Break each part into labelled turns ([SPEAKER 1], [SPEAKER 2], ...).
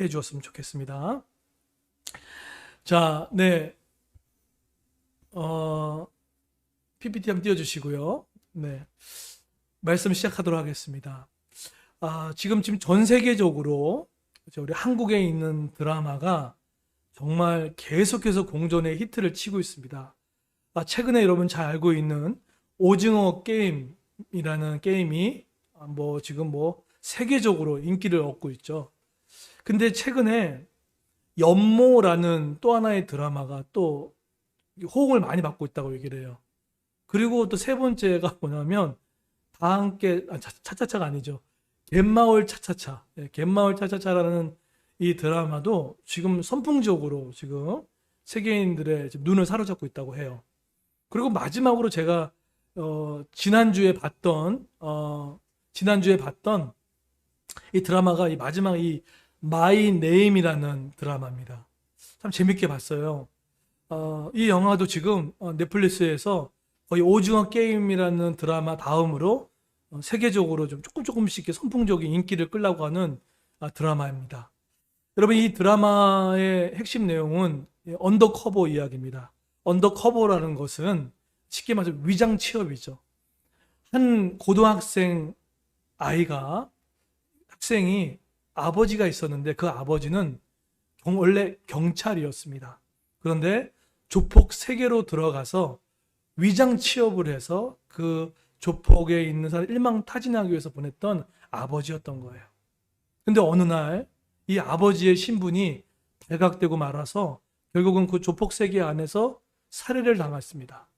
[SPEAKER 1] 해 주었으면 좋겠습니다. 자, 네. PPT 한번 띄워주시고요. 네. 말씀 시작하도록 하겠습니다. 지금 전 세계적으로 우리 한국에 있는 드라마가 정말 계속해서 공존의 히트를 치고 있습니다. 최근에 여러분 잘 알고 있는 오징어 게임이라는 게임이 지금 세계적으로 인기를 얻고 있죠. 근데 최근에 연모라는 또 하나의 드라마가 또 호응을 많이 받고 있다고 얘기를 해요. 그리고 또 세 번째가 뭐냐면 다 함께 차차차가 아니죠. 갯마을 차차차. 갯마을 차차차라는 이 드라마도 지금 선풍적으로 지금 세계인들의 지금 눈을 사로잡고 있다고 해요. 그리고 마지막으로 제가 지난주에 봤던 이 드라마가 이 마지막 이 마이 네임이라는 드라마입니다. 참 재밌게 봤어요. 이 영화도 지금 넷플릭스에서 거의 오징어 게임이라는 드라마 다음으로 세계적으로 좀 조금씩 이렇게 선풍적인 인기를 끌려고 하는 드라마입니다. 여러분, 이 드라마의 핵심 내용은 언더커버 이야기입니다. 언더커버라는 것은 쉽게 말해서 위장 취업이죠. 한 고등학생 학생이 아버지가 있었는데 그 아버지는 원래 경찰이었습니다. 그런데 조폭 세계로 들어가서 위장 취업을 해서 그 조폭에 있는 사람 일망타진하기 위해서 보냈던 아버지였던 거예요. 근데 어느 날 이 아버지의 신분이 발각되고 말아서 결국은 그 조폭 세계 안에서 살해를 당했습니다.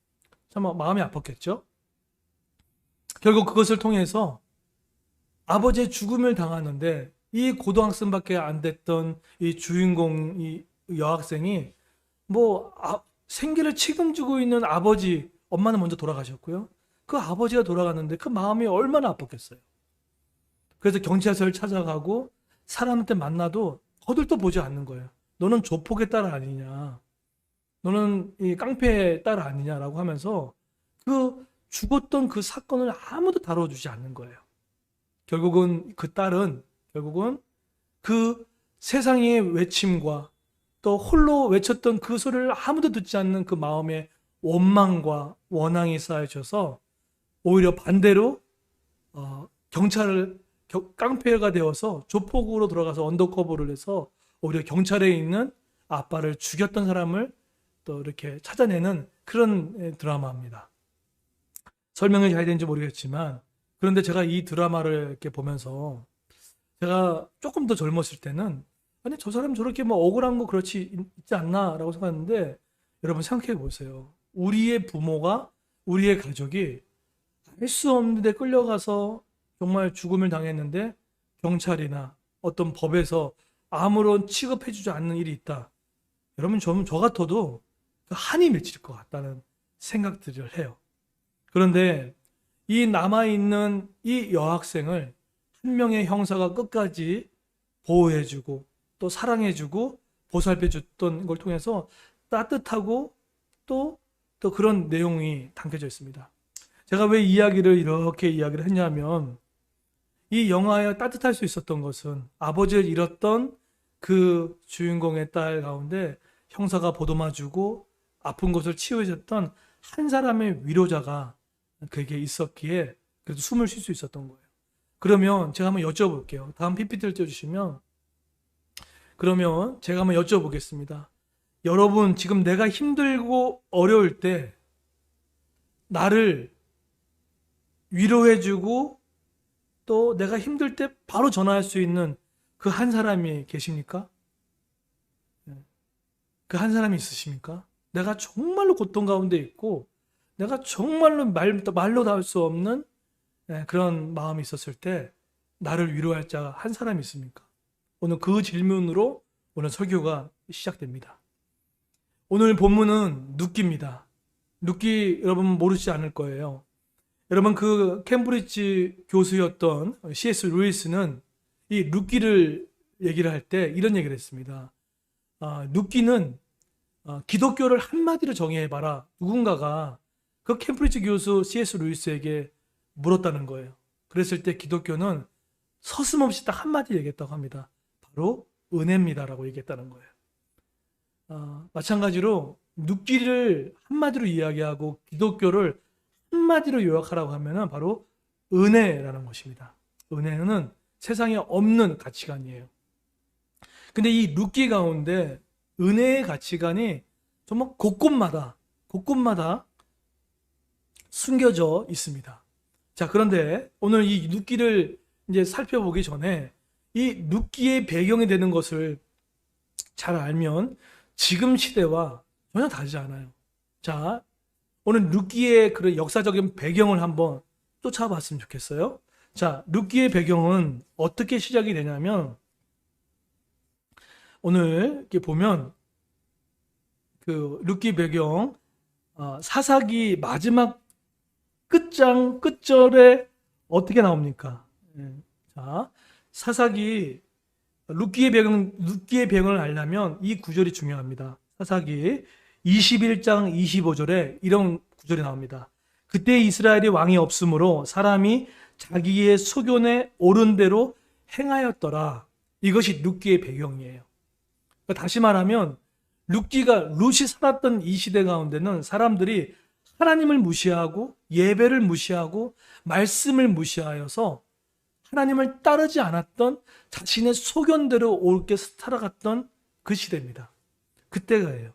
[SPEAKER 1] 참 마음이 아팠겠죠? 결국 그것을 통해서 아버지의 죽음을 당하는데 이 고등학생밖에 안 됐던 이 주인공 이 여학생이 생계를 책임지고 있는 아버지, 엄마는 먼저 돌아가셨고요. 그 아버지가 돌아갔는데 그 마음이 얼마나 아팠겠어요. 그래서 경찰서를 찾아가고 사람한테 만나도 거들떠 보지 않는 거예요. 너는 조폭의 딸 아니냐. 너는 이 깡패의 딸 아니냐라고 하면서 그 죽었던 그 사건을 아무도 다뤄주지 않는 거예요. 결국은 그 딸은 그 세상의 외침과 또 홀로 외쳤던 그 소리를 아무도 듣지 않는 그 마음에 원망과 원앙이 쌓여져서 오히려 반대로 깡패가 되어서 조폭으로 들어가서 언더커버를 해서 오히려 경찰에 있는 아빠를 죽였던 사람을 또 이렇게 찾아내는 그런 드라마입니다. 설명이 잘 되는지 모르겠지만, 그런데 제가 이 드라마를 이렇게 보면서 제가 조금 더 젊었을 때는 아니 저 사람 저렇게 억울한 거 그렇지 있지 않나라고 생각했는데, 여러분 생각해 보세요. 우리의 부모가, 우리의 가족이 알 수 없는데 끌려가서 정말 죽음을 당했는데 경찰이나 어떤 법에서 아무런 취급해주지 않는 일이 있다. 여러분 저 같아도 한이 맺힐 것 같다는 생각들을 해요. 그런데 이 남아있는 이 여학생을 한 명의 형사가 끝까지 보호해주고 또 사랑해주고 보살펴줬던 걸 통해서 따뜻하고 또 그런 내용이 담겨져 있습니다. 제가 왜 이렇게 이야기를 했냐면, 이 영화에 따뜻할 수 있었던 것은 아버지를 잃었던 그 주인공의 딸 가운데 형사가 보듬어주고 아픈 곳을 치유해줬던 한 사람의 위로자가 그에게 있었기에 그래도 숨을 쉴 수 있었던 거예요. 그러면 제가 한번 여쭤볼게요. 다음 PPT를 띄워주시면, 그러면 제가 한번 여쭤보겠습니다. 여러분, 지금 내가 힘들고 어려울 때 나를 위로해주고 또 내가 힘들 때 바로 전화할 수 있는 그 한 사람이 계십니까? 그 한 사람이 있으십니까? 내가 정말로 고통 가운데 있고 내가 정말로 말로 닿을 수 없는 그런 마음이 있었을 때 나를 위로할 자가 한 사람이 있습니까? 오늘 그 질문으로 오늘 설교가 시작됩니다. 오늘 본문은 룻기입니다. 룻기 여러분 모르시지 않을 거예요. 여러분 그 캠브리지 교수였던 C.S. 루이스는 이 룻기를 얘기를 할 때 이런 얘기를 했습니다. 룻기는 기독교를 한마디로 정의해봐라. 누군가가 그 캠브리지 교수 C.S. 루이스에게 물었다는 거예요. 그랬을 때 기독교는 서슴없이 딱 한마디 얘기했다고 합니다. 바로 은혜입니다라고 얘기했다는 거예요. 마찬가지로 눕기를 한마디로 이야기하고 기독교를 한마디로 요약하라고 하면은 바로 은혜라는 것입니다. 은혜는 세상에 없는 가치관이에요. 근데 이 눕기 가운데 은혜의 가치관이 정말 곳곳마다 숨겨져 있습니다. 자, 그런데 오늘 이 눕기를 이제 살펴보기 전에 이 눕기의 배경이 되는 것을 잘 알면 지금 시대와 전혀 다르지 않아요. 자, 오늘 룻기의 그런 역사적인 배경을 한번 쫓아봤으면 좋겠어요. 자, 룻기의 배경은 어떻게 시작이 되냐면 오늘 이렇게 보면 그 룻기 배경 사사기 마지막 끝절에 어떻게 나옵니까? 자, 사사기 룻기의 배경을 알려면 이 구절이 중요합니다. 사사기 21장 25절에 이런 구절이 나옵니다. 그때 이스라엘이 왕이 없으므로 사람이 자기의 소견에 옳은 대로 행하였더라. 이것이 룻기의 배경이에요. 그러니까 다시 말하면 룻이 살았던 이 시대 가운데는 사람들이 하나님을 무시하고 예배를 무시하고 말씀을 무시하여서 하나님을 따르지 않았던 자신의 소견대로 옳게 살아갔던 그 시대입니다. 그때가예요.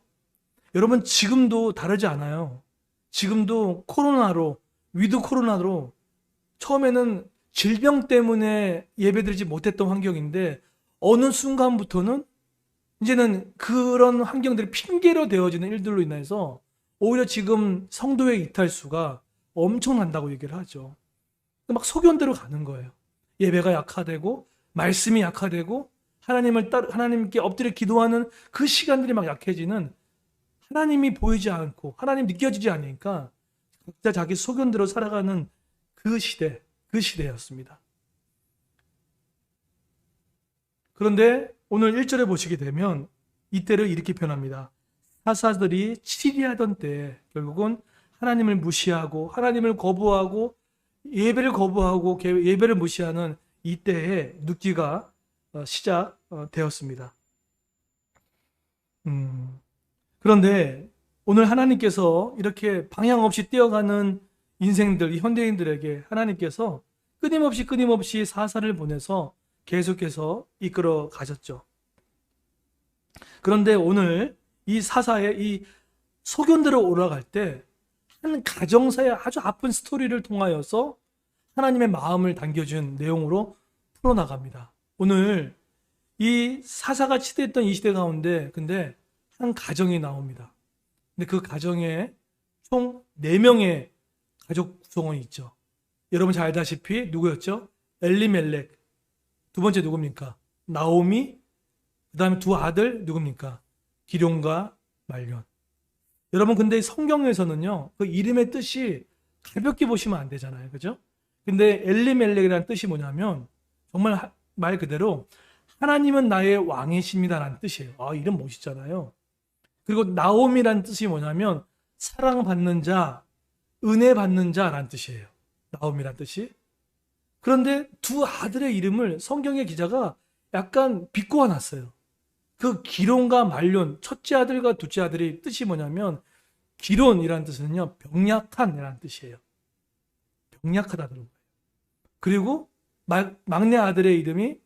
[SPEAKER 1] 여러분 지금도 다르지 않아요. 지금도 위드 코로나로 처음에는 질병 때문에 예배드리지 못했던 환경인데 어느 순간부터는 이제는 그런 환경들이 핑계로 되어지는 일들로 인해서 오히려 지금 성도의 이탈수가 엄청난다고 얘기를 하죠. 막 소견대로 가는 거예요. 예배가 약화되고 말씀이 약화되고 하나님께 엎드려 기도하는 그 시간들이 막 약해지는 하나님이 보이지 않고 하나님 느껴지지 않으니까 각자 자기 소견대로 살아가는 그 시대였습니다. 그런데 오늘 1절에 보시게 되면 이때를 이렇게 표현합니다. 사사들이 치리하던 때에 결국은 하나님을 무시하고 하나님을 거부하고 예배를 거부하고 예배를 무시하는 이때에 룻기가 시작되었습니다. 그런데 오늘 하나님께서 이렇게 방향 없이 뛰어가는 인생들, 현대인들에게 하나님께서 끊임없이 사사를 보내서 계속해서 이끌어 가셨죠. 그런데 오늘 이 사사의 이 소견대로 올라갈 때 한 가정사의 아주 아픈 스토리를 통하여서 하나님의 마음을 당겨준 내용으로 풀어나갑니다. 오늘 이 사사가 치대했던 이 시대 가운데 근데 한 가정이 나옵니다. 근데 그 가정에 총 4명의 가족 구성원이 있죠. 여러분 잘 알다시피 누구였죠? 엘리멜렉. 두 번째 누굽니까? 나오미. 그 다음에 두 아들 누굽니까? 기럯과 말련. 여러분 근데 성경에서는요 그 이름의 뜻이 가볍게 보시면 안 되잖아요. 그죠? 근데 엘리멜렉이라는 뜻이 뭐냐면 정말 말 그대로 하나님은 나의 왕이십니다라는 뜻이에요. 이름 멋있잖아요. 그리고 나옴이라는 뜻이 뭐냐면 사랑받는 자, 은혜 받는 자라는 뜻이에요. 나옴이라는 뜻이. 그런데 두 아들의 이름을 성경의 기자가 약간 비꼬아 놨어요. 그 기럯과 말련, 첫째 아들과 둘째 아들의 뜻이 뭐냐면 기럯이라는 뜻은요 병약한이라는 뜻이에요. 병약하다는 거예요. 그리고 막내 아들의 이름이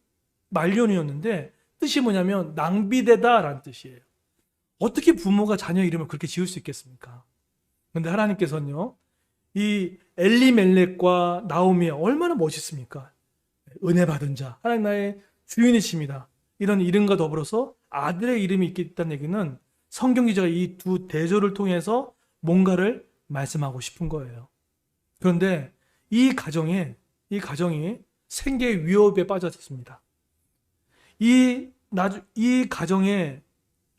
[SPEAKER 1] 말련이었는데 뜻이 뭐냐면 낭비되다라는 뜻이에요. 어떻게 부모가 자녀 이름을 그렇게 지을 수 있겠습니까? 그런데 하나님께서는요 이 엘리멜렉과 나오미 얼마나 멋있습니까? 은혜 받은 자, 하나님 나의 주인이십니다. 이런 이름과 더불어서 아들의 이름이 있다는 얘기는 성경 기자가 이 두 대조를 통해서 뭔가를 말씀하고 싶은 거예요. 그런데 이 가정이 생계의 위협에 빠졌습니다. 이 가정의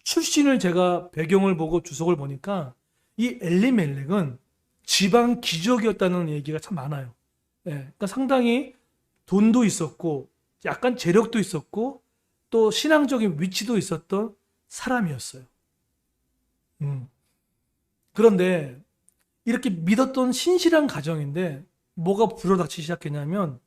[SPEAKER 1] 출신을 제가 배경을 보고 주석을 보니까 이 엘리멜렉은 지방 귀족이었다는 얘기가 참 많아요. 그러니까 상당히 돈도 있었고 약간 재력도 있었고 또 신앙적인 위치도 있었던 사람이었어요. 그런데 이렇게 믿었던 신실한 가정인데 뭐가 불어닥치기 시작했냐면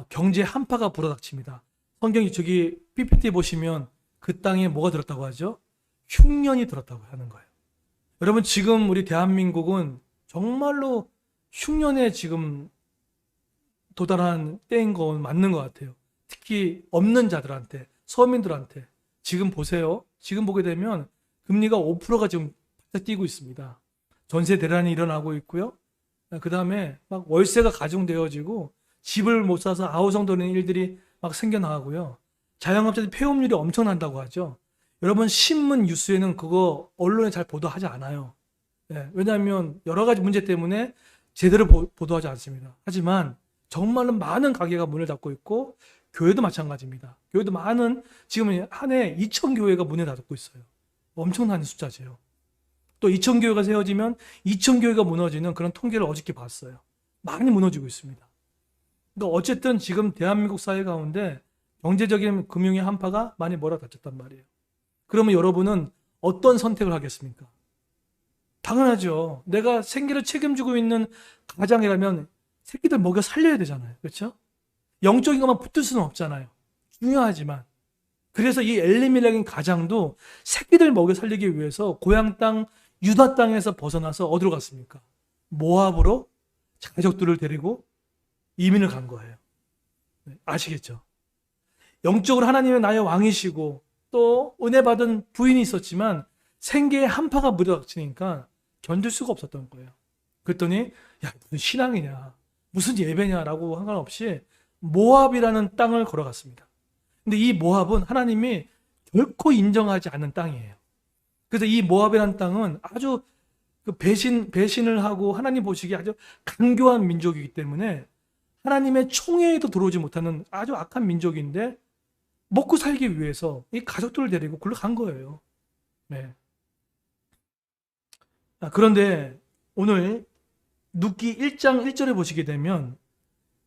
[SPEAKER 1] 경제 한파가 불어닥칩니다. 성경이 저기 PPT 보시면 그 땅에 뭐가 들었다고 하죠? 흉년이 들었다고 하는 거예요. 여러분 지금 우리 대한민국은 정말로 흉년에 지금 도달한 때인 건 맞는 것 같아요. 특히 없는 자들한테, 서민들한테. 지금 보세요. 지금 보게 되면 금리가 5%가 지금 뛰고 있습니다. 전세 대란이 일어나고 있고요. 그 다음에 막 월세가 가중되어지고 집을 못 사서 아우성되는 일들이 막 생겨나고요. 자영업자들 폐업률이 엄청난다고 하죠. 여러분 신문 뉴스에는 그거 언론에 잘 보도하지 않아요. 네, 왜냐하면 여러 가지 문제 때문에 제대로 보도하지 않습니다. 하지만 정말로 많은 가게가 문을 닫고 있고 교회도 마찬가지입니다. 교회도 많은 지금 한 해 2,000교회가 문을 닫고 있어요. 엄청난 숫자죠. 또 2,000교회가 세워지면 2,000교회가 무너지는 그런 통계를 어저께 봤어요. 많이 무너지고 있습니다. 그러니까 어쨌든 지금 대한민국 사회 가운데 경제적인 금융의 한파가 많이 몰아닥쳤단 말이에요. 그러면 여러분은 어떤 선택을 하겠습니까? 당연하죠. 내가 생계를 책임지고 있는 가장이라면 새끼들 먹여 살려야 되잖아요. 그렇죠? 영적인 것만 붙을 수는 없잖아요. 중요하지만. 그래서 이 엘리멜렉인 가장도 새끼들 먹여 살리기 위해서 고향 땅 유다 땅에서 벗어나서 어디로 갔습니까? 모압으로 가족들을 데리고 이민을 간 거예요. 아시겠죠? 영적으로 하나님의 나의 왕이시고 또 은혜 받은 부인이 있었지만 생계의 한파가 무뎌닥치니까 견딜 수가 없었던 거예요. 그랬더니 야 무슨 신앙이냐 무슨 예배냐라고 상관없이 모압이라는 땅을 걸어갔습니다. 근데 이 모압은 하나님이 결코 인정하지 않는 땅이에요. 그래서 이 모압이라는 땅은 아주 배신을 하고 하나님 보시기에 아주 간교한 민족이기 때문에 하나님의 총회에도 들어오지 못하는 아주 악한 민족인데 먹고 살기 위해서 이 가족들을 데리고 굴러 간 거예요. 네. 그런데 오늘 룻기 1장 1절에 보시게 되면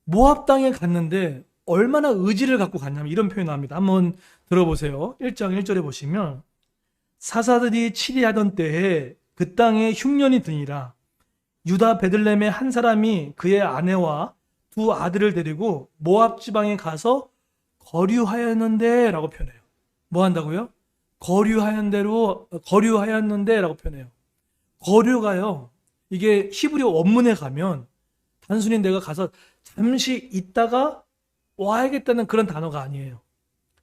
[SPEAKER 1] 모압 땅에 갔는데 얼마나 의지를 갖고 갔냐면 이런 표현을 합니다. 한번 들어보세요. 1장 1절에 보시면 사사들이 치리하던 때에 그 땅에 흉년이 드니라. 유다 베들레헴의 한 사람이 그의 아내와 두 아들을 데리고 모압 지방에 가서 거류하였는데 라고 표현해요. 뭐 한다고요? 거류하였는데 라고 표현해요. 거류가요. 이게 히브리어 원문에 가면 단순히 내가 가서 잠시 있다가 와야겠다는 그런 단어가 아니에요.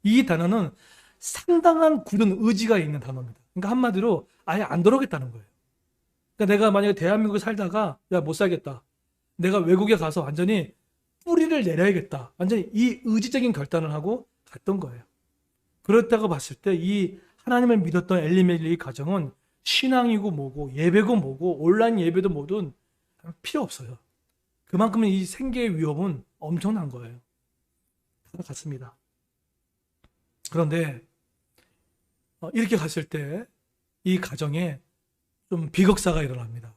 [SPEAKER 1] 이 단어는 상당한 굳은 의지가 있는 단어입니다. 그러니까 한마디로 아예 안 돌아오겠다는 거예요. 그러니까 내가 만약에 대한민국에 살다가 야, 못 살겠다. 내가 외국에 가서 완전히 뿌리를 내려야겠다. 완전히 이 의지적인 결단을 하고 갔던 거예요. 그렇다고 봤을 때 이 하나님을 믿었던 엘리멜렉의 가정은 신앙이고 뭐고 예배고 뭐고 온라인 예배도 뭐든 필요 없어요. 그만큼 이 생계의 위험은 엄청난 거예요. 다 같습니다. 그런데 이렇게 갔을 때 이 가정에 좀 비극사가 일어납니다.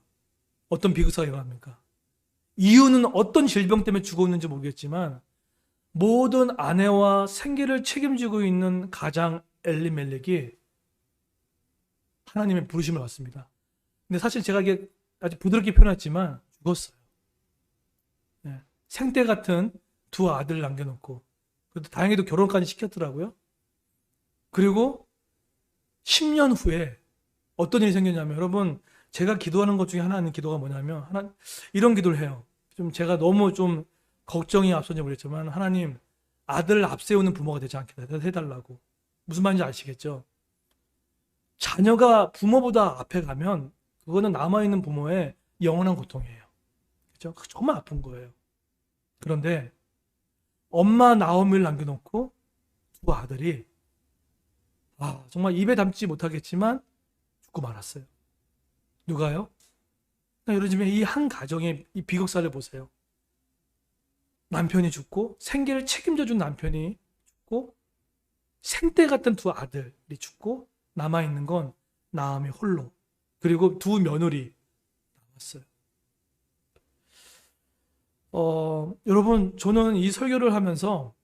[SPEAKER 1] 어떤 비극사가 일어납니까? 이유는 어떤 질병 때문에 죽었는지 모르겠지만 모든 아내와 생계를 책임지고 있는 가장 엘리멜렉이 하나님의 부르심을 받습니다. 근데 사실 제가 이게 아주 부드럽게 표현했지만 죽었어요. 네. 생떼 같은 두 아들을 남겨놓고 그래도 다행히도 결혼까지 시켰더라고요. 그리고 10년 후에 어떤 일이 생겼냐면 여러분 제가 기도하는 것 중에 하나는 기도가 뭐냐면 이런 기도를 해요. 좀 제가 너무 좀 걱정이 앞서는지 모르겠지만 하나님 아들을 앞세우는 부모가 되지 않게 해달라고. 무슨 말인지 아시겠죠? 자녀가 부모보다 앞에 가면 그거는 남아있는 부모의 영원한 고통이에요. 그렇죠? 정말 아픈 거예요. 그런데 엄마 나오미를 남겨놓고 두 아들이 정말 입에 담지 못하겠지만 죽고 말았어요. 누가요? 요즘에 이 한 가정의 이 비극사를 보세요. 남편이 죽고 생계를 책임져준 남편이 죽고 생떼 같은 두 아들이 죽고 남아있는 건 나오미 홀로 그리고 두 며느리 남았어요. 여러분 저는 이 설교를 하면서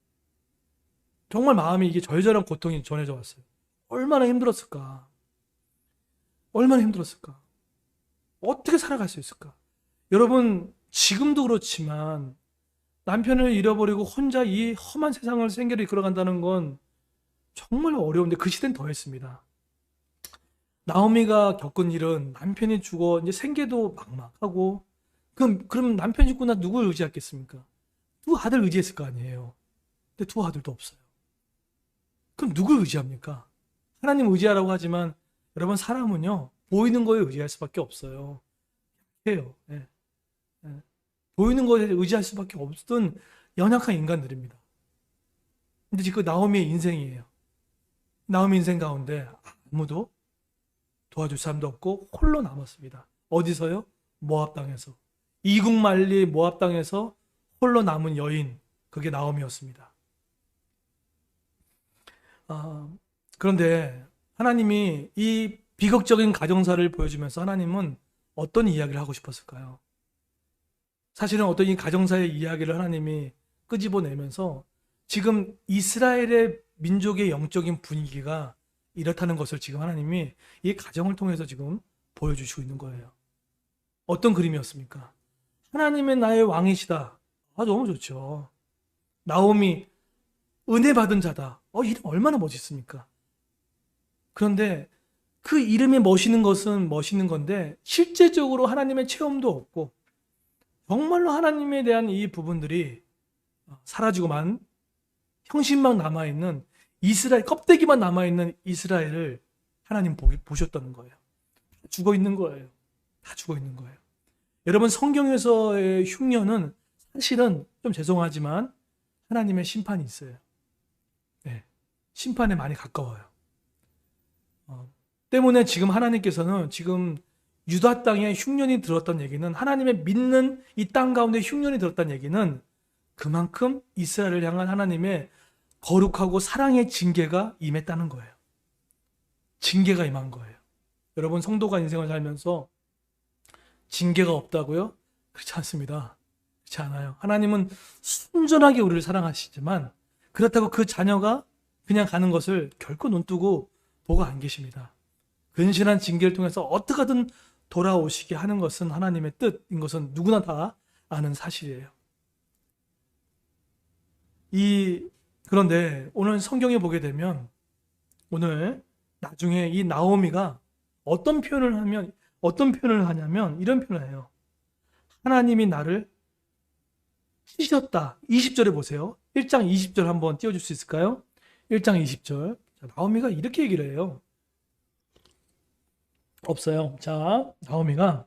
[SPEAKER 1] 정말 마음이 이게 절절한 고통이 전해져 왔어요. 얼마나 힘들었을까? 얼마나 힘들었을까? 어떻게 살아갈 수 있을까? 여러분 지금도 그렇지만 남편을 잃어버리고 혼자 이 험한 세상을 생계를 이끌어간다는 건 정말 어려운데 그 시대는 더했습니다. 나오미가 겪은 일은 남편이 죽어 이제 생계도 막막하고 그럼 남편이 죽고 나 누굴 의지했겠습니까? 두 아들 의지했을 거 아니에요. 근데 두 아들도 없어요. 그럼 누굴 의지합니까? 하나님 의지하라고 하지만 여러분 사람은요 보이는 거에 의지할 수밖에 없어요. 해요. 예. 예. 보이는 거에 의지할 수밖에 없던 연약한 인간들입니다. 근데 지금 나오미의 인생이에요. 나오미 인생 가운데 아무도 도와줄 사람도 없고 홀로 남았습니다. 어디서요? 모압 땅에서. 이국만리 모압 땅에서 홀로 남은 여인, 그게 나오미였습니다. 그런데 하나님이 이 비극적인 가정사를 보여주면서 하나님은 어떤 이야기를 하고 싶었을까요? 사실은 어떤 이 가정사의 이야기를 하나님이 끄집어내면서 지금 이스라엘의 민족의 영적인 분위기가 이렇다는 것을 지금 하나님이 이 가정을 통해서 지금 보여주시고 있는 거예요. 어떤 그림이었습니까? 하나님의 나의 왕이시다. 너무 좋죠. 나오미 은혜 받은 자다. 이름 얼마나 멋있습니까? 그런데 그 이름이 멋있는 것은 멋있는 건데 실제적으로 하나님의 체험도 없고 정말로 하나님에 대한 이 부분들이 사라지고만 형식만 남아있는 이스라엘, 껍데기만 남아있는 이스라엘을 하나님 보셨다는 거예요. 죽어 있는 거예요. 다 죽어 있는 거예요. 여러분 성경에서의 흉년은 사실은 좀 죄송하지만 하나님의 심판이 있어요. 네, 심판에 많이 가까워요. 때문에 지금 하나님께서는 지금 유다 땅에 흉년이 들었던 얘기는 하나님의 믿는 이 땅 가운데 흉년이 들었다는 얘기는 그만큼 이스라엘을 향한 하나님의 거룩하고 사랑의 징계가 임했다는 거예요. 징계가 임한 거예요. 여러분 성도가 인생을 살면서 징계가 없다고요? 그렇지 않습니다. 그렇지 않아요. 하나님은 순전하게 우리를 사랑하시지만 그렇다고 그 자녀가 그냥 가는 것을 결코 눈뜨고 보고 안 계십니다. 근신한 징계를 통해서 어떻게든 돌아오시게 하는 것은 하나님의 뜻인 것은 누구나 다 아는 사실이에요. 그런데 오늘 성경에 보게 되면 오늘 나중에 이 나오미가 어떤 표현을 하냐면 이런 표현을 해요. 하나님이 나를 찢으셨다. 20절에 보세요. 1장 20절 한번 띄워줄 수 있을까요? 1장 20절. 나오미가 이렇게 얘기를 해요. 없어요. 자, 나오미가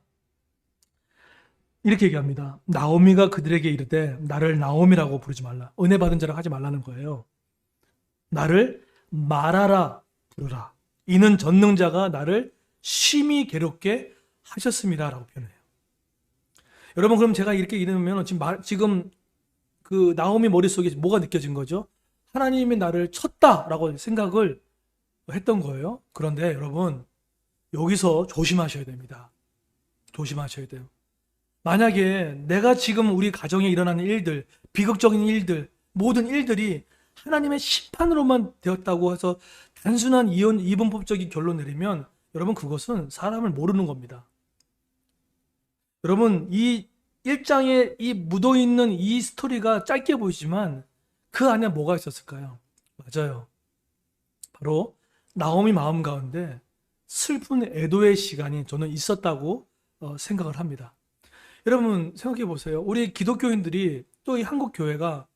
[SPEAKER 1] 이렇게 얘기합니다. 나오미가 그들에게 이르되 나를 나오미라고 부르지 말라. 은혜 받은 자라고 하지 말라는 거예요. 나를 마라라 부르라. 이는 전능자가 나를 심히 괴롭게 하셨습니다. 라고 표현해요. 여러분 그럼 제가 이렇게 이르면 지금 그 나오미 머릿속에 뭐가 느껴진 거죠? 하나님이 나를 쳤다라고 생각을 했던 거예요. 그런데 여러분 여기서 조심하셔야 됩니다. 조심하셔야 돼요. 만약에 내가 지금 우리 가정에 일어나는 일들, 비극적인 일들, 모든 일들이 하나님의 심판으로만 되었다고 해서 단순한 이분법적인 결론 내리면 여러분 그것은 사람을 모르는 겁니다. 여러분 이 1장에 이 묻어있는 이 스토리가 짧게 보이지만 그 안에 뭐가 있었을까요? 맞아요. 바로 나오미 마음 가운데 슬픈 애도의 시간이 저는 있었다고 생각을 합니다. 여러분 생각해 보세요. 우리 기독교인들이 또 이 한국 교회가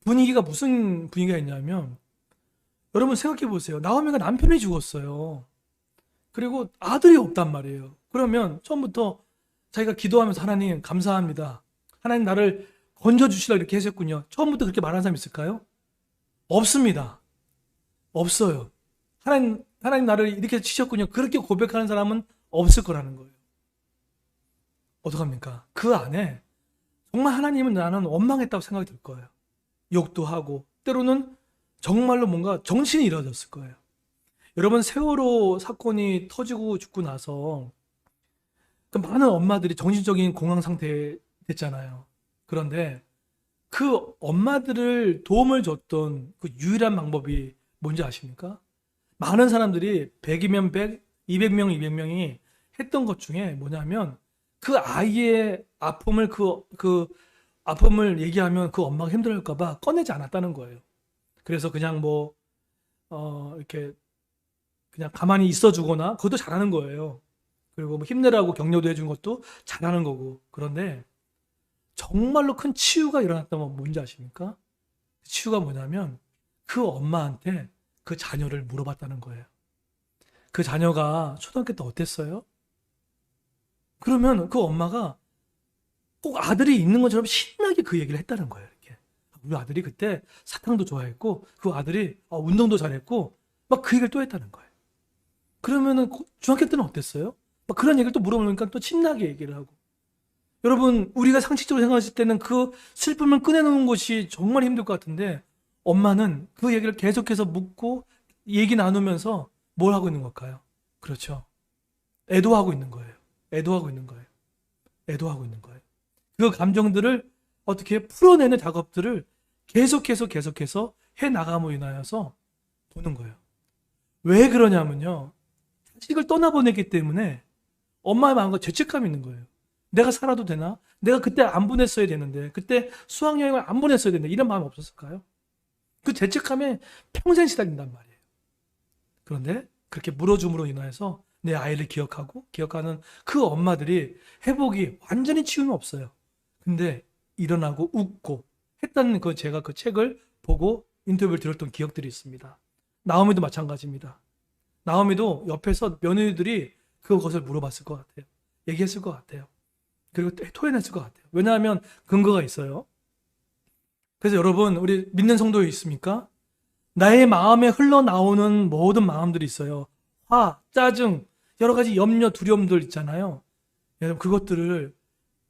[SPEAKER 1] 분위기가 무슨 분위기가 있냐면 여러분 생각해 보세요. 나오미가 남편이 죽었어요. 그리고 아들이 없단 말이에요. 그러면 처음부터 자기가 기도하면서 하나님 감사합니다. 하나님 나를 건져주시라 이렇게 하셨군요. 처음부터 그렇게 말하는 사람 있을까요? 없습니다. 없어요. 하나님 나를 이렇게 치셨군요. 그렇게 고백하는 사람은 없을 거라는 거예요. 어떡합니까? 그 안에 정말 하나님은 나는 원망했다고 생각이 들 거예요. 욕도 하고 때로는 정말로 뭔가 정신이 잃어졌을 거예요. 여러분 세월호 사건이 터지고 죽고 나서 그 많은 엄마들이 정신적인 공황 상태에 됐잖아요. 그런데 그 엄마들을 도움을 줬던 그 유일한 방법이 뭔지 아십니까? 많은 사람들이 100이면 100, 200명, 200명이 했던 것 중에 뭐냐면 그 아이의 아픔을 그 아픔을 얘기하면 그 엄마가 힘들어할까봐 꺼내지 않았다는 거예요. 그래서 그냥 이렇게 그냥 가만히 있어주거나 그것도 잘하는 거예요. 그리고 뭐 힘내라고 격려도 해준 것도 잘하는 거고. 그런데 정말로 큰 치유가 일어났다면 뭔지 아십니까? 치유가 뭐냐면 그 엄마한테 그 자녀를 물어봤다는 거예요. 그 자녀가 초등학교 때 어땠어요? 그러면 그 엄마가 꼭 아들이 있는 것처럼 신나게 그 얘기를 했다는 거예요. 이렇게. 우리 아들이 그때 사탕도 좋아했고 그 아들이 운동도 잘했고 막 그 얘기를 또 했다는 거예요. 그러면은 중학교 때는 어땠어요? 막 그런 얘기를 또 물어보니까 또 신나게 얘기를 하고. 여러분, 우리가 상식적으로 생각했을 때는 그 슬픔을 꺼내놓는 것이 정말 힘들 것 같은데 엄마는 그 얘기를 계속해서 묻고 얘기 나누면서 뭘 하고 있는 걸까요? 그렇죠. 애도하고 있는 거예요. 애도하고 있는 거예요. 애도하고 있는 거예요. 그 감정들을 어떻게 풀어내는 작업들을 계속해서 해 나감으로 인하여서 보는 거예요. 왜 그러냐면요. 자식을 떠나보냈기 때문에 엄마의 마음과 죄책감이 있는 거예요. 내가 살아도 되나? 내가 그때 안 보냈어야 되는데, 그때 수학여행을 안 보냈어야 되는데, 이런 마음이 없었을까요? 그 죄책감에 평생 시달린단 말이에요. 그런데 그렇게 물어줌으로 인하여서 내 아이를 기억하는 그 엄마들이 회복이 완전히 치유는 없어요. 근데 일어나고 웃고 했다는 제가 그 책을 보고 인터뷰를 들었던 기억들이 있습니다. 나오미도 마찬가지입니다. 나오미도 옆에서 며느리들이 그것을 물어봤을 것 같아요. 얘기했을 것 같아요. 그리고 토해냈을 것 같아요. 왜냐하면 근거가 있어요. 그래서 여러분, 우리 믿는 성도 있습니까? 나의 마음에 흘러나오는 모든 마음들이 있어요. 화, 짜증, 여러 가지 염려, 두려움들 있잖아요. 여러분, 그것들을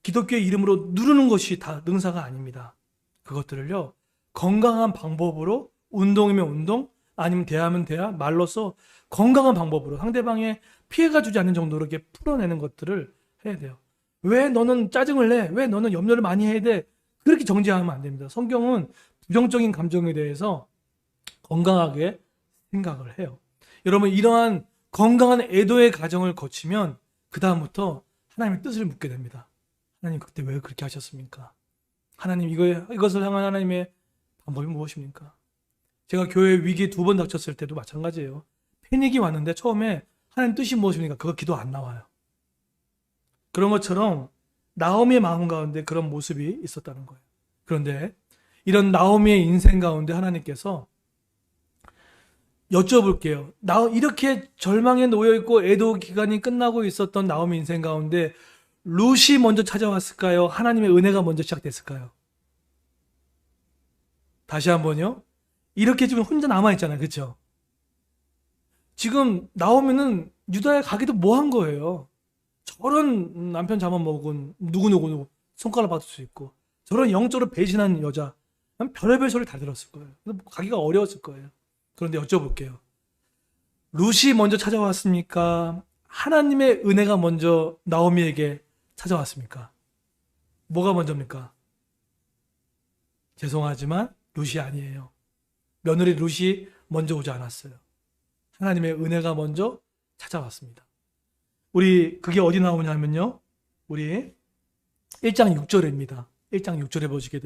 [SPEAKER 1] 기독교의 이름으로 누르는 것이 다 능사가 아닙니다. 그것들을요, 건강한 방법으로, 운동이면 운동, 아니면 대화면 대화, 말로써 건강한 방법으로 상대방에 피해가 주지 않는 정도로 이렇게 풀어내는 것들을 해야 돼요. 왜 너는 짜증을 내? 왜 너는 염려를 많이 해야 돼? 그렇게 정지하면 안 됩니다. 성경은 부정적인 감정에 대해서 건강하게 생각을 해요. 여러분, 이러한 건강한 애도의 과정을 거치면 그다음부터 하나님의 뜻을 묻게 됩니다. 하나님, 그때 왜 그렇게 하셨습니까? 하나님, 이것을 향한 하나님의 방법이 무엇입니까? 제가 교회 위기에 2번 닥쳤을 때도 마찬가지예요. 패닉이 왔는데 처음에 하나님 뜻이 무엇입니까? 그거 기도 안 나와요. 그런 것처럼 나오미의 마음 가운데 그런 모습이 있었다는 거예요. 그런데 이런 나오미의 인생 가운데 하나님께서 여쭤볼게요. 이렇게 절망에 놓여있고 애도 기간이 끝나고 있었던 나오미 인생 가운데 룻이 먼저 찾아왔을까요? 하나님의 은혜가 먼저 시작됐을까요? 다시 한번요. 이렇게 지금 혼자 남아있잖아요. 그렇죠? 지금 나오미는 유다에 가기도 뭐한 거예요. 저런 남편 잡아먹은 누구 손가락 받을 수 있고 저런 영적으로 배신한 여자 별의별 소리를 다 들었을 거예요. 가기가 어려웠을 거예요. 그런데 여쭤볼게요. 룻이 먼저 찾아왔습니까? 하나님의 은혜가 먼저 나오미에게 찾아왔습니까? 뭐가 먼저입니까? 죄송하지만 룻이 아니에요. 며느리 룻이 먼저 오지 않았어요. 하나님의 은혜가 먼저 찾아왔습니다. 그게 어디 나오냐면요. 우리 1장 6절입니다. 1장 6절에 보시게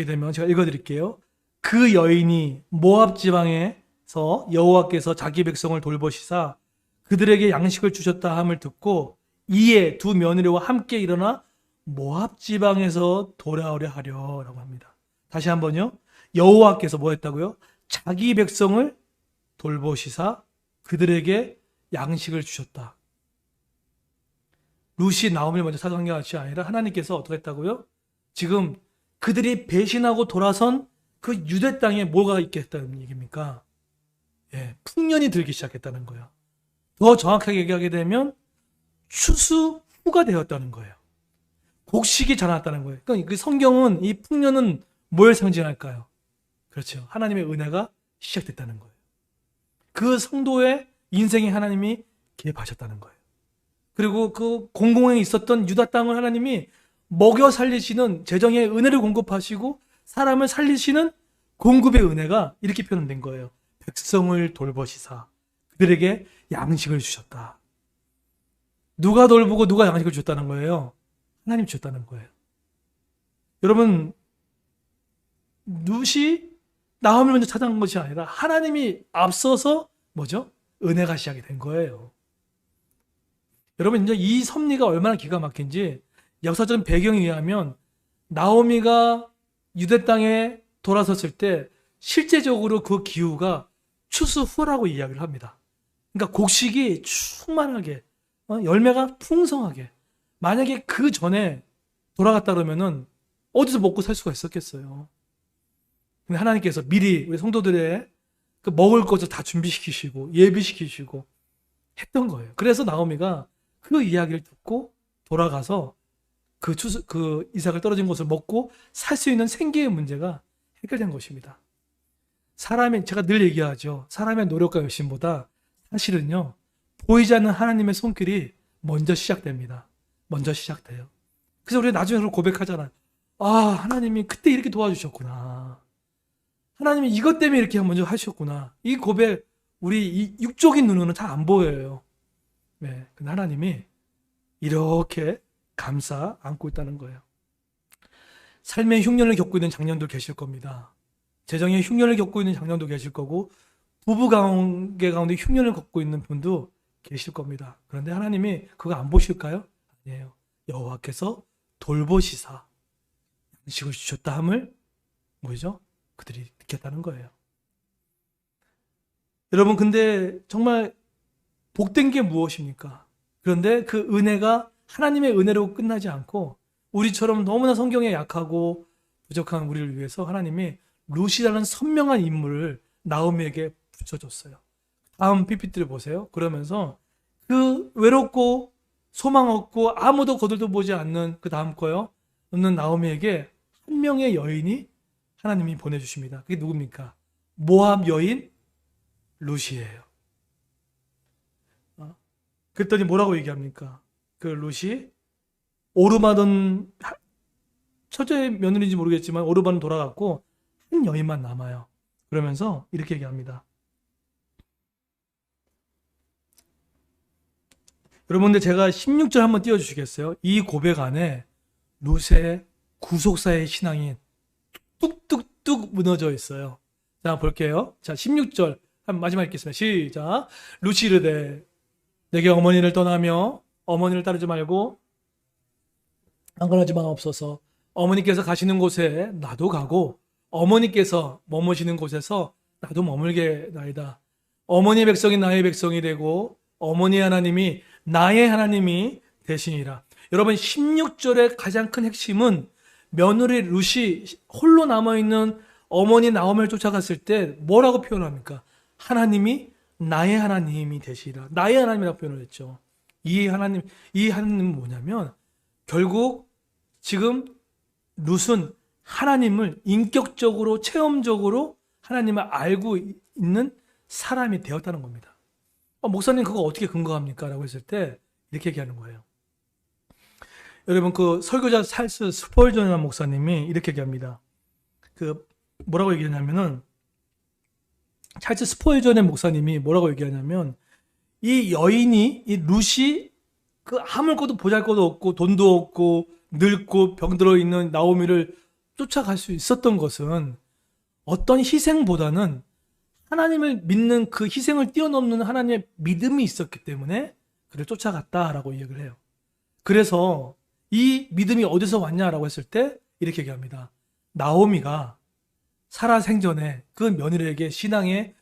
[SPEAKER 1] 되면 제가 읽어드릴게요. 그 여인이 모압 지방에서 여호와께서 자기 백성을 돌보시사 그들에게 양식을 주셨다 함을 듣고 이에 두 며느리와 함께 일어나 모압 지방에서 돌아오려 하려라고 합니다. 다시 한번요. 여호와께서 뭐 했다고요? 자기 백성을 돌보시사 그들에게 양식을 주셨다. 룻이 나오미를 먼저 찾아간 것이 아니라 하나님께서 어떻게 했다고요? 지금 그들이 배신하고 돌아선 그 유대 땅에 뭐가 있겠다는 얘기입니까? 풍년이 들기 시작했다는 거예요. 더 정확하게 얘기하게 되면 추수후가 되었다는 거예요. 곡식이 자랐다는 거예요. 그러니까 그 성경은 이 풍년은 뭘 상징할까요? 그렇죠. 하나님의 은혜가 시작됐다는 거예요. 그 성도의 인생에 하나님이 개입하셨다는 거예요. 그리고 그 공공에 있었던 유다 땅을 하나님이 먹여 살리시는 재정의 은혜를 공급하시고 사람을 살리시는 공급의 은혜가 이렇게 표현된 거예요. 백성을 돌보시사 그들에게 양식을 주셨다. 누가 돌보고 누가 양식을 줬다는 거예요? 하나님 주셨다는 거예요. 여러분, 룻이 나오미를 먼저 찾아간 것이 아니라 하나님이 앞서서 뭐죠? 은혜가 시작이 된 거예요. 여러분, 이제 이 섭리가 얼마나 기가 막힌지 역사적인 배경에 의하면 나오미가 유대 땅에 돌아섰을 때 실제적으로 그 기후가 추수 후라고 이야기를 합니다. 그러니까 곡식이 충만하게, 열매가 풍성하게. 만약에 그 전에 돌아갔다 그러면은 어디서 먹고 살 수가 있었겠어요. 근데 하나님께서 미리 우리 성도들의 그 먹을 것을 다 준비시키시고 예비시키시고 했던 거예요. 그래서 나오미가 그 이야기를 듣고 돌아가서 그 이삭을 떨어진 것을 먹고 살 수 있는 생계의 문제가 해결된 것입니다. 제가 늘 얘기하죠. 사람의 노력과 열심보다 사실은요, 보이지 않는 하나님의 손길이 먼저 시작됩니다. 먼저 시작돼요. 그래서 우리가 나중에 그걸 고백하잖아요. 아, 하나님이 그때 이렇게 도와주셨구나. 하나님이 이것 때문에 이렇게 먼저 하셨구나. 이 고백, 우리 이 육적인 눈으로는 잘 안 보여요. 네, 근데 하나님이 이렇게 감싸 안고 있다는 거예요. 삶의 흉년을 겪고 있는 장년도 계실 겁니다. 재정의 흉년을 겪고 있는 장년도 계실 거고, 부부 관계 가운데 흉년을 겪고 있는 분도 계실 겁니다. 그런데 하나님이 그거 안 보실까요? 아니에요. 여호와께서 돌보시사 양식을 주셨다 함을 뭐죠? 그들이 느꼈다는 거예요. 여러분, 근데 정말 복된 게 무엇입니까? 그런데 그 은혜가 하나님의 은혜로 끝나지 않고 우리처럼 너무나 성경에 약하고 부족한 우리를 위해서 하나님이 룻이라는 선명한 인물을 나오미에게 붙여줬어요. 다음 PPT를 보세요. 그러면서 그 외롭고 소망 없고 아무도 거들도 보지 않는 그 다음 거요. 없는 나오미에게 한 명의 여인이 하나님이 보내주십니다. 그게 누굽니까? 모압 여인 룻이에요. 그랬더니 뭐라고 얘기합니까? 그 룻이 오르받은 첫째 며느리인지 모르겠지만 오르반은 돌아갔고 한 여인만 남아요. 그러면서 이렇게 얘기합니다. 여러분들, 제가 16절 한번 띄워주시겠어요? 이 고백 안에 룻의 구속사의 신앙이 뚝뚝뚝 무너져 있어요. 자, 볼게요. 자, 16절 한 마지막 읽겠습니다. 시작. 룻이 이르되 내게 어머니를 떠나며 어머니를 따르지 말고 안간하지 마옵소서. 어머니께서 가시는 곳에 나도 가고 어머니께서 머무시는 곳에서 나도 머물게 나이다. 어머니의 백성이 나의 백성이 되고 어머니의 하나님이 나의 하나님이 되시니라. 여러분, 16절의 가장 큰 핵심은 며느리 룻이 홀로 남아있는 어머니 나오미를 쫓아갔을 때 뭐라고 표현합니까? 하나님이 나의 하나님이 되시리라. 나의 하나님이라고 표현을 했죠. 이 하나님은 뭐냐면 결국 지금 룻은 하나님을 인격적으로 체험적으로 하나님을 알고 있는 사람이 되었다는 겁니다. 목사님 그거 어떻게 근거합니까? 라고 했을 때 이렇게 얘기하는 거예요. 여러분, 그 설교자 찰스 스펄전이라는 목사님이 이렇게 얘기합니다. 뭐라고 얘기하냐면은 찰스 스펄전의 목사님이 뭐라고 얘기하냐면 이 여인이, 이 룻이 그 아무것도 보잘것도 없고 돈도 없고 늙고 병들어 있는 나오미를 쫓아갈 수 있었던 것은 어떤 희생보다는 하나님을 믿는 그 희생을 뛰어넘는 하나님의 믿음이 있었기 때문에 그를 쫓아갔다라고 얘기를 해요. 그래서 이 믿음이 어디서 왔냐라고 했을 때 이렇게 얘기합니다. 나오미가 살아 생전에 그 며느리에게 신앙의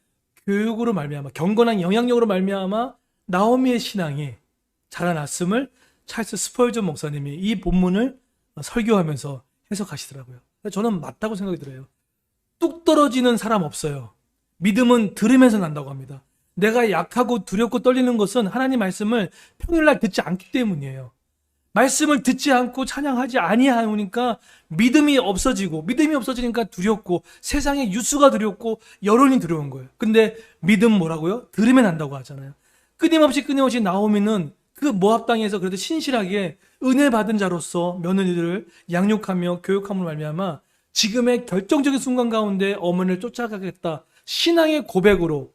[SPEAKER 1] 교육으로 말미암아, 경건한 영향력으로 말미암아 나오미의 신앙이 자라났음을 찰스 스펄전 목사님이 이 본문을 설교하면서 해석하시더라고요. 저는 맞다고 생각이 들어요. 뚝 떨어지는 사람 없어요. 믿음은 들으면서 난다고 합니다. 내가 약하고 두렵고 떨리는 것은 하나님 말씀을 평일날 듣지 않기 때문이에요. 말씀을 듣지 않고 찬양하지 아니하니까 믿음이 없어지니까 두렵고 세상의 유수가 두렵고 여론이 두려운 거예요. 근데 믿음 뭐라고요? 들으면 난다고 하잖아요. 끊임없이 나오미는 그 모압 땅에서 그래도 신실하게 은혜 받은 자로서 며느리들을 양육하며 교육함으로 말미암아 지금의 결정적인 순간 가운데 어머니를 쫓아가겠다 신앙의 고백으로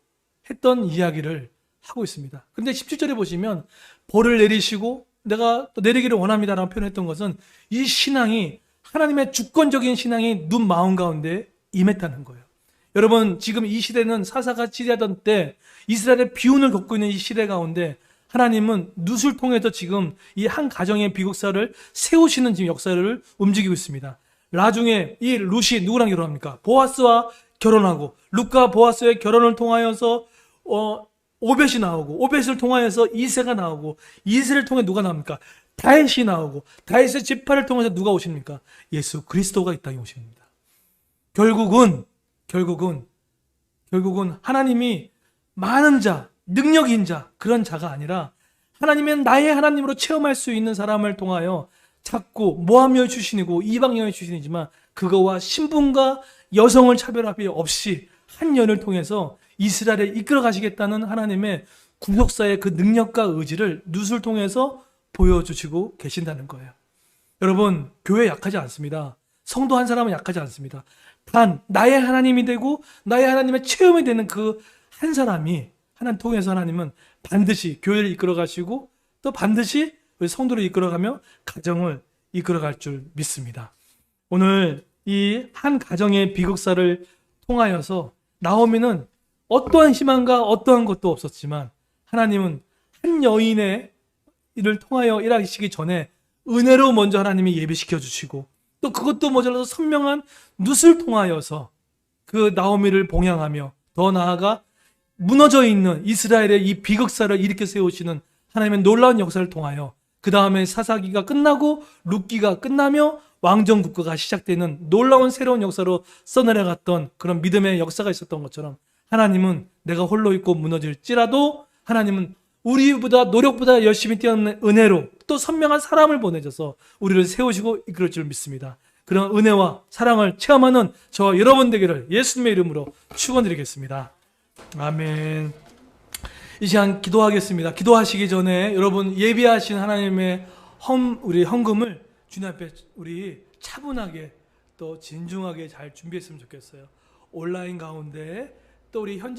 [SPEAKER 1] 했던 이야기를 하고 있습니다. 근데 17절에 보시면 벌을 내리시고 내가 또 내리기를 원합니다라고 표현했던 것은 이 신앙이 하나님의 주권적인 신앙이 눈 마음 가운데 임했다는 거예요. 여러분, 지금 이 시대는 사사가 지리하던 때 이스라엘의 비운을 겪고 있는 이 시대 가운데 하나님은 룻을 통해서 지금 이 한 가정의 비극사를 세우시는 지금 역사를 움직이고 있습니다. 나중에 이 룻이 누구랑 결혼합니까? 보아스와 결혼하고, 룻과 보아스의 결혼을 통하여서 오벳이 나오고, 오벳을 통하여서 이새가 나오고, 이새를 통해 누가 나옵니까? 다윗이 나오고, 다윗의 지파를 통해서 누가 오십니까? 예수 그리스도가 이 땅에 오십니다. 결국은 하나님이 많은 자, 능력인 자, 그런 자가 아니라 하나님은 나의 하나님으로 체험할 수 있는 사람을 통하여 자꾸 모함여의 출신이고 이방여의 출신이지만 그거와 신분과 여성을 차별함이 없이 한 연을 통해서 이스라엘을 이끌어 가시겠다는 하나님의 구속사의 그 능력과 의지를 룻을 통해서 보여주시고 계신다는 거예요. 여러분, 교회 약하지 않습니다. 성도 한 사람은 약하지 않습니다. 단 나의 하나님이 되고 나의 하나님의 체험이 되는 그 한 사람이 하나님 통해서 하나님은 반드시 교회를 이끌어 가시고 또 반드시 우리 성도를 이끌어가며 가정을 이끌어갈 줄 믿습니다. 오늘 이 한 가정의 비극사를 통하여서 나오미는 어떠한 희망과 어떠한 것도 없었지만 하나님은 한 여인의 일을 통하여 일하시기 전에 은혜로 먼저 하나님이 예비시켜 주시고 또 그것도 모자라서 선명한 룻을 통하여서 그 나오미를 봉양하며 더 나아가 무너져 있는 이스라엘의 이 비극사를 일으켜 세우시는 하나님의 놀라운 역사를 통하여 그 다음에 사사기가 끝나고 룻기가 끝나며 왕정국가가 시작되는 놀라운 새로운 역사로 써내려갔던 그런 믿음의 역사가 있었던 것처럼 하나님은 내가 홀로 있고 무너질지라도 하나님은 우리보다 노력보다 열심히 뛰어넘는 은혜로 또 선명한 사람을 보내줘서 우리를 세우시고 이끌어 줄 믿습니다. 그런 은혜와 사랑을 체험하는 저와 여러분 되기를 예수님의 이름으로 축원드리겠습니다. 아멘. 이 시간 기도하겠습니다. 기도하시기 전에 여러분 예비하신 하나님의 우리 헌금을 주님 앞에 우리 차분하게 또 진중하게 잘 준비했으면 좋겠어요. 온라인 가운데 또 우리 현장